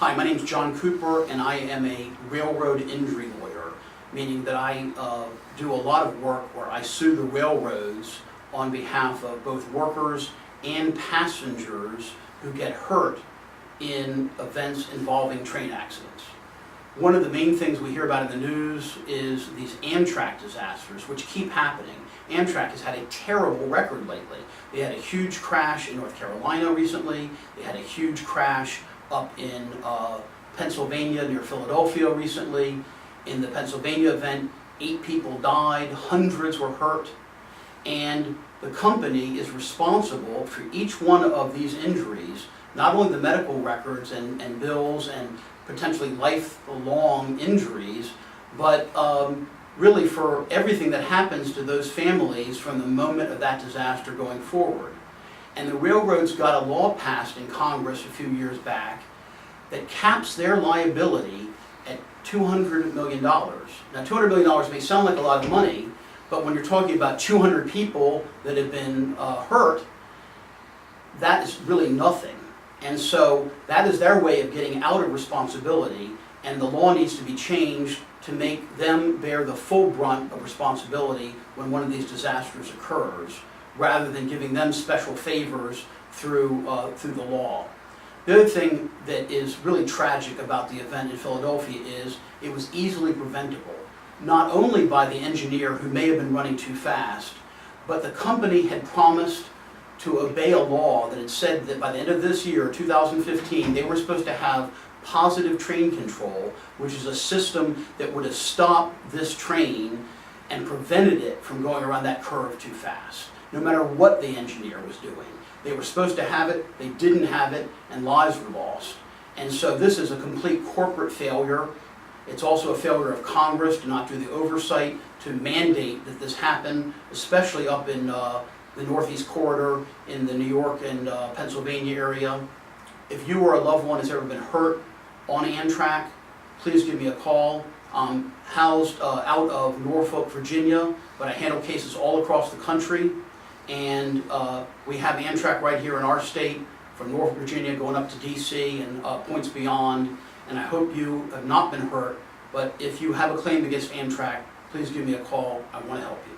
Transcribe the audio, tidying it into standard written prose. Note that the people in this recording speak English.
Hi, my name is John Cooper, and I am a railroad injury lawyer, meaning that I do a lot of work where I sue the railroads on behalf of both workers and passengers who get hurt in events involving train accidents. One of the main things we hear about in the news is these Amtrak disasters, which keep happening. Amtrak has had a terrible record lately. They had a huge crash in North Carolina recently. They had a huge crash up in Pennsylvania near Philadelphia recently. In the Pennsylvania event, 8 people died, hundreds were hurt, and the company is responsible for each one of these injuries, not only the medical records and bills and potentially lifelong injuries, but really for everything that happens to those families from the moment of that disaster going forward. And the railroads got a law passed in Congress a few years back that caps their liability at $200 million. Now, $200 million may sound like a lot of money, but when you're talking about 200 people that have been hurt, that is really nothing. And so that is their way of getting out of responsibility, and the law needs to be changed to make them bear the full brunt of responsibility when one of these disasters occurs, rather than giving them special favors through the law. The other thing that is really tragic about the event in Philadelphia is it was easily preventable, not only by the engineer who may have been running too fast, but the company had promised to obey a law that had said that by the end of this year, 2015, they were supposed to have positive train control, which is a system that would have stopped this train and prevented it from going around that curve too fast, no matter what the engineer was doing. They were supposed to have it, they didn't have it, and lives were lost. And so this is a complete corporate failure. It's also a failure of Congress to not do the oversight to mandate that this happen, especially up in the Northeast Corridor in the New York and Pennsylvania area. If you or a loved one has ever been hurt on Amtrak, please give me a call. I'm housed out of Norfolk, Virginia, but I handle cases all across the country. And we have Amtrak right here in our state, from Norfolk, Virginia, going up to DC and points beyond. And I hope you have not been hurt, but if you have a claim against Amtrak, please give me a call. I want to help you.